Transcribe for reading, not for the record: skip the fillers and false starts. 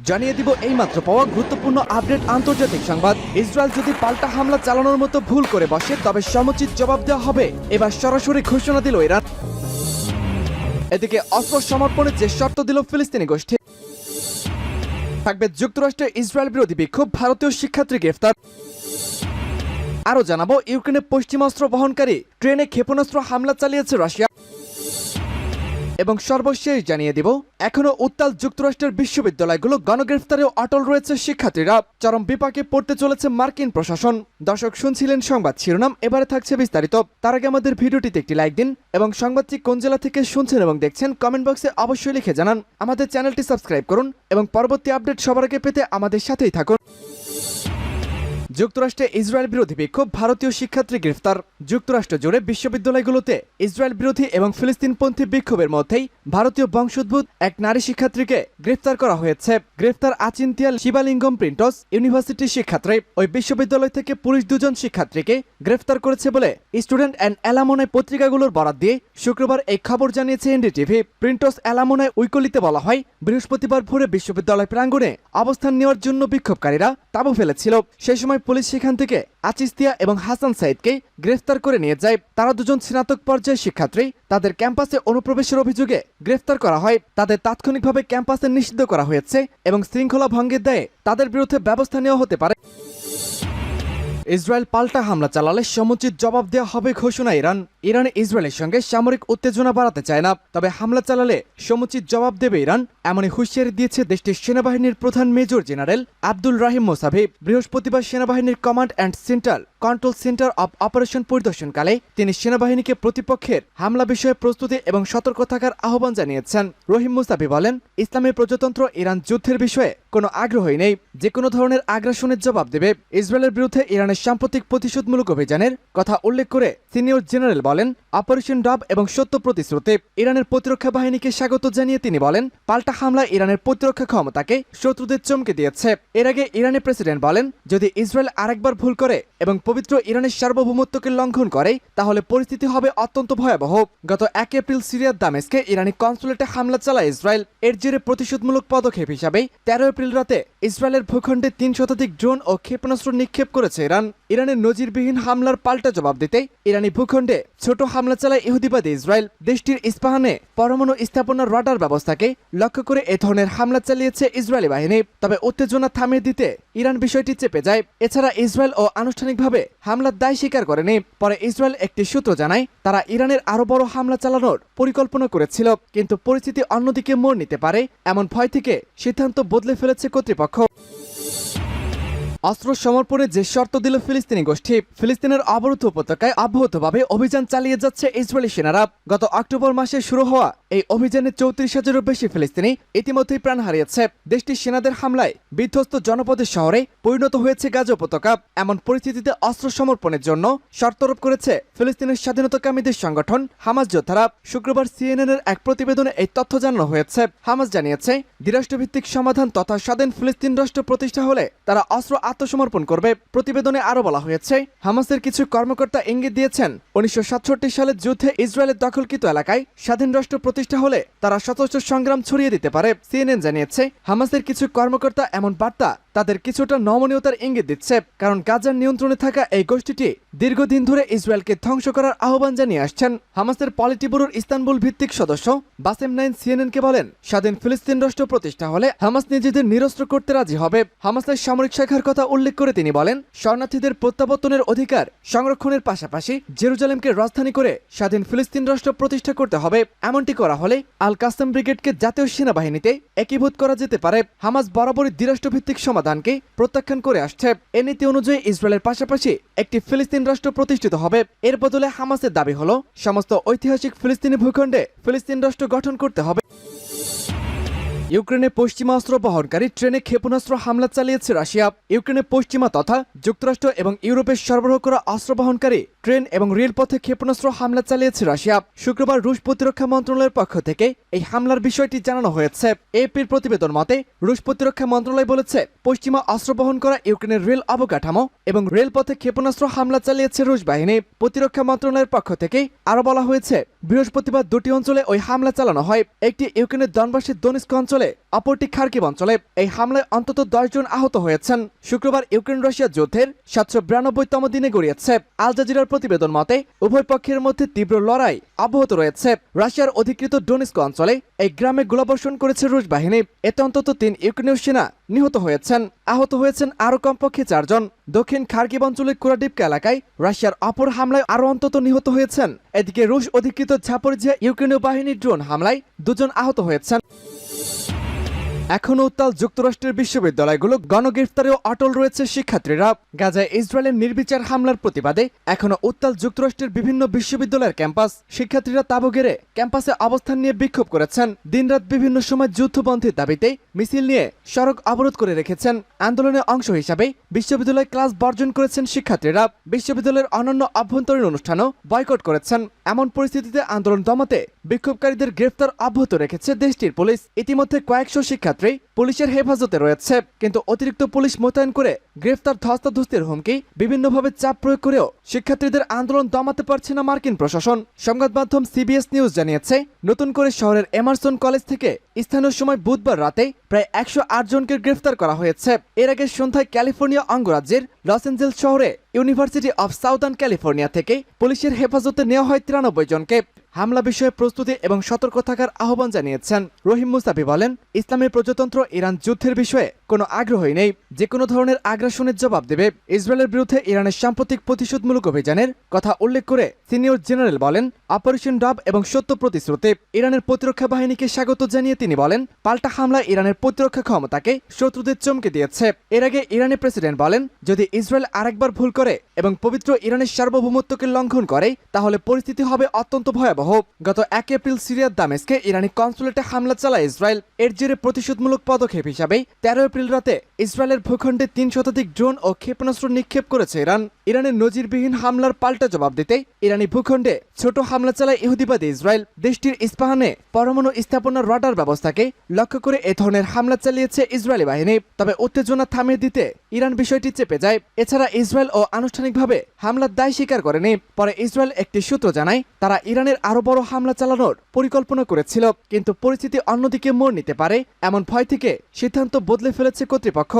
জানিয়ে দিব এইমাত্র পাওয়া গুরুত্বপূর্ণ আপডেট আন্তর্জাতিক সংবাদ। ইসরায়েল যদি পাল্টা হামলা চালানোর মতো ভুল করে বসে তবে সমুচিত জবাব দেওয়া হবে, এবার সরাসরি ঘোষণা দিল ইরান। এদিকে অস্ত্র সমর্পণের যে শর্ত দিল ফিলিস্তিনি গোষ্ঠী। থাকবে যুক্তরাষ্ট্রে ইসরায়েল বিরোধী বিক্ষোভ, ভারতীয় শিক্ষার্থী গ্রেফতার। আরও জানাবো ইউক্রেনে পশ্চিমাস্ত্র বহনকারী ট্রেনে ক্ষেপণাস্ত্র হামলা চালিয়েছে রাশিয়া। এবং সর্বশেষ জানিয়ে দিব এখনো উত্তাল যুক্তরাষ্ট্রের বিশ্ববিদ্যালয়গুলো, গণগ্রেফতারেও অটল রয়েছে শিক্ষার্থীরা। চরম বিপাকে পড়তে চলেছে মার্কিন প্রশাসন। দর্শক, শুনছিলেন সংবাদ শিরোনাম, এবারে থাকছে বিস্তারিত। তার আগে আমাদের ভিডিওটিতে একটি লাইক দিন এবং সংবাদটি কোন জেলা থেকে শুনছেন এবং দেখছেন কমেন্ট বক্সে অবশ্যই লিখে জানান। আমাদের চ্যানেলটি সাবস্ক্রাইব করুন এবং পরবর্তী আপডেট সবার আগে পেতে আমাদের সাথেই থাকুন। যুক্তরাষ্ট্রে ইসরায়েল বিরোধী বিক্ষোভ, ভারতীয় শিক্ষার্থী গ্রেফতার। যুক্তরাষ্ট্র জুড়ে বিশ্ববিদ্যালয়গুলোতে ইসরায়েল বিরোধী এবং ফিলিস্তিনপন্থী বিক্ষোভের মধ্যেই ভারতীয় বংশোদ্ভূত এক নারী শিক্ষার্থীকে গ্রেফতার করা হয়েছে। গ্রেফতার আচিন্তিয়াল শিবালিঙ্গম প্রিন্টস ইউনিভার্সিটির শিক্ষার্থী। ওই বিশ্ববিদ্যালয় থেকে পুলিশ দুজন শিক্ষার্থীকে গ্রেফতার করেছে বলে স্টুডেন্ট অ্যান্ড অ্যালামনাই পত্রিকাগুলোর বরাত দিয়ে শুক্রবার এই খবর জানিয়েছে এনডিটিভি। প্রিন্টস অ্যালামনাই উইকলিতে বলা হয়, বৃহস্পতিবার ভোরে বিশ্ববিদ্যালয় প্রাঙ্গণে অবস্থান নেওয়ার জন্য বিক্ষোভকারীরা তাঁবু ফেলেছিল। সেই সময় পুলিশ সেখান থেকে আচিস্তিয়া এবং হাসান সাইদকে গ্রেফতার করে নিয়ে যায়। তারা দুজন স্নাতক পর্যায়ের শিক্ষার্থী। তাদের ক্যাম্পাসে অনুপ্রবেশের অভিযোগে গ্রেফতার করা হয়। তাদের তাৎক্ষণিকভাবে ক্যাম্পাসে নিষিদ্ধ করা হয়েছে এবং শৃঙ্খলা ভঙ্গের দায়ে তাদের বিরুদ্ধে ব্যবস্থা নেওয়া হতে পারে। ইসরায়েল পাল্টা হামলা চালালে সমুচিত জবাব দেওয়া হবে ঘোষণা ইরান। ইরান ইসরায়েলের সঙ্গে সামরিক উত্তেজনা বাড়াতে চায় না, তবে হামলা চালালে সমুচিত জবাব দেবে ইরান, এমনই হুঁশিয়ারি দিয়েছে দেশটির সেনাবাহিনীর প্রধান major general Abdul Rahim Mousavi. বৃহস্পতিবার সেনাবাহিনীর command and central control centre of operation পরিদর্শনকালে তিনি সেনাবাহিনীকে প্রতিপক্ষের হামলা বিষয়ে প্রস্তুতি এবং সতর্ক থাকার আহ্বান জানিয়েছেন। রহিম মুসাভি বলেন, ইসলামী প্রজাতন্ত্র ইরান যুদ্ধের বিষয়ে কোনো আগ্রহই নেই, যে কোনো ধরনের আগ্রাসনের জবাব দেবে। ইসরায়েলের বিরুদ্ধে ইরানের সাম্প্রতিক প্রতিশোধমূলক অভিযানের কথা উল্লেখ করে সিনিয়র জেনারেল বলেন, অপারেশন ডাব এবং সত্য প্রতিশ্রুতি। ইরানের প্রতিরক্ষা বাহিনীকে স্বাগত জানিয়ে তিনি বলেন, পাল্টা হামলা ইরানের প্রতিরক্ষা ক্ষমতাকে শত্রুদের চমকে দিয়েছে। এর আগে ইরানের প্রেসিডেন্ট বলেন, যদি ইসরায়েল আরেকবার ভুল করে এবং পবিত্র ইরানের সার্বভৌমত্বকে লঙ্ঘন করে তাহলে পরিস্থিতি হবে অত্যন্ত ভয়াবহ। গত 1 এপ্রিল সিরিয়ার দামেস্কে ইরানি কনসুলেটে হামলা চালায় ইসরায়েল। এর জেরে প্রতিশোধমূলক পদক্ষেপ হিসাবে 13 এপ্রিল রাতে ইসরায়েলের ভূখণ্ডে 3 শতাধিক ড্রোন ও ক্ষেপণাস্ত্র নিক্ষেপ করেছে ইরান। ইরানের নজিরবিহীন হামলার পাল্টা জবাব দিতে ইরানি ভূখণ্ডে ছোট হামলা চালায় ইহুদিবাদী ইসরায়েল। দেশটির ইস্পাহানে পরমাণু স্থাপনার রাডার ব্যবস্থাকে লক্ষ্য করে এ ধরনের হামলা চালিয়েছে ইসরায়েলি বাহিনী। তবে উত্তেজনা থামিয়ে দিতে ইরান বিষয়টি চেপে যায়। এছাড়া ইসরায়েল ও আনুষ্ঠানিকভাবে হামলার দায় স্বীকার করেনি। পরে ইসরায়েল একটি সূত্র জানায়, তারা ইরানের আরো বড় হামলা চালানোর পরিকল্পনা করেছিল, কিন্তু পরিস্থিতি অন্যদিকে মোড় নিতে পারে এমন ভয় থেকে সিদ্ধান্ত বদলে ফেলেছে কর্তৃপক্ষ। অস্ত্র সমর্পণে যে শর্ত দিল ফিলিস্তিনি গোষ্ঠী। ফিলিস্তিনের অবরুদ্ধ উপত্যকায় অব্যাহতভাবে অভিযান চালিয়ে যাচ্ছে ইসরায়েলি সেনারা। গত অক্টোবর মাসে শুরু হওয়া এই অভিযানে 34,000-এরও বেশি ফিলিস্তিনি ইতিমধ্যেই প্রাণ হারিয়েছে। দেশটির সেনাদের হামলায় বিধ্বস্ত জনপদের শহরে পরিণত হয়েছে গাজা উপত্যকা। এমন পরিস্থিতিতে অস্ত্র সমর্পণের জন্য শর্তারোপ করেছে ফিলিস্তিনের স্বাধীনতাকামীদের সংগঠন হামাস যোদ্ধারা। শুক্রবার সিএনএন-এর এক প্রতিবেদনে এই তথ্য জানানো হয়েছে। হামাস জানিয়েছে, দ্বিরাষ্ট্রভিত্তিক সমাধান তথা স্বাধীন ফিলিস্তিন রাষ্ট্র প্রতিষ্ঠা হলে তারা অস্ত্র আত্মসমর্পণ করবে। প্রতিবেদনে আরো বলা হয়েছে, হামাসের কিছু কর্মকর্তা ইঙ্গিত দিয়েছেন 1967 সালের যুদ্ধে ইসরায়েলের দখলকৃত এলাকায় স্বাধীন রাষ্ট্র প্রতিষ্ঠা হলে তারা সশস্ত্র সংগ্রাম ছড়িয়ে দিতে পারে। সিএনএন জানিয়েছে, হামাসের কিছু কর্মকর্তা এমন বার্তা তাদের কিছুটা নমনীয়তার ইঙ্গিত দিচ্ছে, কারণ গাজার নিয়ন্ত্রণে থাকা এই গোষ্ঠীটি দীর্ঘদিন ধরে ইসরায়েলকে ধ্বংস করার আহ্বান জানিয়ে আসছেন। হামাসের পলিটিব্যুরোর ইস্তানবুল ভিত্তিক সদস্য বাসেম নাইন সিএনএনকে বলেন, স্বাধীন ফিলিস্তিন রাষ্ট্র প্রতিষ্ঠা হলে হামাস নিজেদের নিরস্ত্র করতে রাজি হবে। হামাসের সামরিক শাখার কথা উল্লেখ করে তিনি বলেন, শরণার্থীদের প্রত্যাবর্তনের অধিকার সংরক্ষণের পাশাপাশি জেরুজালেমকে রাজধানী করে স্বাধীন ফিলিস্তিন রাষ্ট্র প্রতিষ্ঠা করতে হবে। এমনটি করা হলে আল কাসেম ব্রিগেডকে জাতীয় সেনাবাহিনীতে একীভূত করা যেতে পারে। হামাস বরাবরই দ্বিরাষ্ট্রভিত্তিক সমাধানকে প্রত্যাখ্যান করে আসছে। এ নীতি অনুযায়ী ইসরায়েলের পাশাপাশি একটি ফিলিস্তিন রাষ্ট্র প্রতিষ্ঠিত হবে। এর বদলে হামাসের দাবি হলো, সমস্ত ঐতিহাসিক ফিলিস্তিনি ভূখণ্ডে ফিলিস্তিন রাষ্ট্র গঠন করতে হবে। ইউক্রেনে পশ্চিমা অস্ত্র বহনকারী ট্রেনে ক্ষেপণাস্ত্র হামলা চালিয়েছে রাশিয়া। ইউক্রেনে পশ্চিমা তথা যুক্তরাষ্ট্র এবং ইউরোপের সরবরাহ করা অস্ত্র বহনকারী ট্রেন এবং রেলপথে ক্ষেপণাস্ত্র হামলা চালিয়েছে রাশিয়া। শুক্রবার রুশ প্রতিরক্ষা মন্ত্রণালয়ের পক্ষ থেকে এই হামলার বিষয়টি জানানো হয়েছে। এপির প্রতিবেদন মতে রুশ প্রতিরক্ষা মন্ত্রণালয় বলেছে, পশ্চিমা অস্ত্র বহন করা ইউক্রেনের রেল অবকাঠামো এবং রেলপথে ক্ষেপণাস্ত্র হামলা চালিয়েছে রুশ বাহিনী। প্রতিরক্ষা মন্ত্রণালয়ের পক্ষ থেকে আরো বলা হয়েছে, বৃহস্পতিবার দুটি অঞ্চলে ওই হামলা চালানো হয়। একটি ইউক্রেনের দনবাসের দনিস্ক অঞ্চলে অঞ্চলে, অপরটি খার্কিভ অঞ্চলে। এই হামলায় অন্তত 10 জন আহত হয়েছেন। শুক্রবার ইউক্রেন রাশিয়া যুদ্ধের 792তম দিনে গড়িয়েছে। আল জাজিরার প্রতিবেদন মতে উভয় পক্ষের মধ্যে তীব্র লড়াই অব্যাহত রয়েছে। রাশিয়ার অধিকৃত ডোনেস্ক অঞ্চলে এই গ্রামে গোলাবর্ষণ করেছে রুশ বাহিনী। এতে অন্তত 3 ইউক্রেনীয় সেনা নিহত হয়েছেন। আহত হয়েছেন আরও কমপক্ষে 4 জন। দক্ষিণ খার্কিভ অঞ্চলের কুরাডিভকা এলাকায় রাশিয়ার অপর হামলায় আরও অন্তত নিহত হয়েছেন। এদিকে রুশ অধিকৃত ঝাপরিঝিয়া ইউক্রেনীয় বাহিনীর ড্রোন হামলায় 2 জন আহত হয়েছেন। এখনও উত্তাল যুক্তরাষ্ট্রের বিশ্ববিদ্যালয়গুলো গণগ্রেফতারেও অটল রয়েছে শিক্ষার্থীরা। গাজায় ইসরায়েলের নির্বিচার হামলার প্রতিবাদে এখনও উত্তাল যুক্তরাষ্ট্রের বিভিন্ন বিশ্ববিদ্যালয়ের ক্যাম্পাস। শিক্ষার্থীরা তাঁবু গেড়ে ক্যাম্পাসে অবস্থান নিয়ে বিক্ষোভ করেছেন। দিনরাত বিভিন্ন সময় যুদ্ধবন্ধের দাবিতে মিছিল নিয়ে সড়ক অবরোধ করে রেখেছেন। আন্দোলনের অংশ হিসাবে বিশ্ববিদ্যালয় ক্লাস বর্জন করেছেন শিক্ষার্থীরা। বিশ্ববিদ্যালয়ের অনন্য অভ্যন্তরীণ অনুষ্ঠানও বয়কট করেছেন। এমন পরিস্থিতিতে আন্দোলন দমাতে বিক্ষোভকারীদের গ্রেফতার অব্যাহত রেখেছে দেশটির পুলিশ। ইতিমধ্যে কয়েকশো শিক্ষার্থী পুলিশের হেফাজতে রয়েছে, কিন্তু অতিরিক্ত পুলিশ মোতায়েন করে গ্রেফতার ধস্তাধস্তির হুমকি, বিভিন্নভাবে চাপ প্রয়োগ করেও শিক্ষার্থীদের আন্দোলন দমাতে পারছে না মার্কিন প্রশাসন। সংবাদ মাধ্যম সিবিএস নিউজ জানিয়েছে, নতুন করে শহরের এমারসন কলেজ থেকে স্থানীয় সময় বুধবার রাতে প্রায় 108 জনকে গ্রেফতার করা হয়েছে। এর আগে সন্ধ্যায় ক্যালিফোর্নিয়া অঙ্গরাজ্যের লস অ্যাঞ্জেলস শহরে ইউনিভার্সিটি অব সাউদার্ন ক্যালিফোর্নিয়া থেকে পুলিশের হেফাজতে নেওয়া হয় 93 জনকে। হামলা বিষয়ে প্রস্তুতি এবং সতর্ক থাকার আহ্বান জানিয়েছেন। রহিম মুস্তাফি বলেন, ইসলামের প্রজাতন্ত্র ইরান যুদ্ধের বিষয়ে কোনো আগ্রহই নেই, যে কোনো ধরনের আগ্রাসনের জবাব দেবে। ইসরায়েলের বিরুদ্ধে ইরানের সাম্প্রতিক প্রতিশোধমূলক অভিযানের কথা উল্লেখ করে সিনিয়র জেনারেল বলেন, অপারেশন ডাব এবং সত্য প্রতিশ্রুতি। ইরানের প্রতিরক্ষা বাহিনীকে স্বাগত জানিয়ে তিনি বলেন, পাল্টা হামলায় ইরানের প্রতিরক্ষা ক্ষমতাকে শত্রুদের চমকে দিয়েছে। এর আগে ইরানি প্রেসিডেন্ট বলেন, যদি ইসরায়েল আরেকবার ভুল করে এবং পবিত্র ইরানের সার্বভৌমত্বকে লঙ্ঘন করে, তাহলে পরিস্থিতি হবে অত্যন্ত ভয়াবহ। গত 1 এপ্রিল সিরিয়ার দামেস্কে ইরানি কনসুলেটে হামলা চালায় ইসরায়েল। এর জেরে প্রতিশোধমূলক পদক্ষেপ হিসাবে 13 এপ্রিল রাতে ইসরায়েলের ভূখণ্ডে 3 শতাধিক ড্রোন ও ক্ষেপণাস্ত্র নিক্ষেপ করেছে ইরান। ইরানের নজিরবিহীন হামলার পাল্টা জবাব দিতে ইরানি ভূখণ্ডে ছোট হামলা চালায় ইহুদিবাদী ইসরায়েল। দেশটির ইস্পাহানে পরমাণু স্থাপনার রাডার ব্যবস্থাকে লক্ষ্য করে এ ধরনের হামলা চালিয়েছে ইসরায়েলি বাহিনী। তবে উত্তেজনা থামিয়ে দিতে ইরান বিষয়টি চেপে যায়। এছাড়া ইসরায়েল ও আনুষ্ঠানিকভাবে হামলার দায় স্বীকার করেনি। পরে ইসরায়েল একটি সূত্র জানায়, তারা ইরানের আরো বড় হামলা চালানোর পরিকল্পনা করেছিল, কিন্তু পরিস্থিতি অন্যদিকে মোড় নিতে পারে এমন ভয় থেকে সিদ্ধান্ত বদলে ফেলেছে কর্তৃপক্ষ।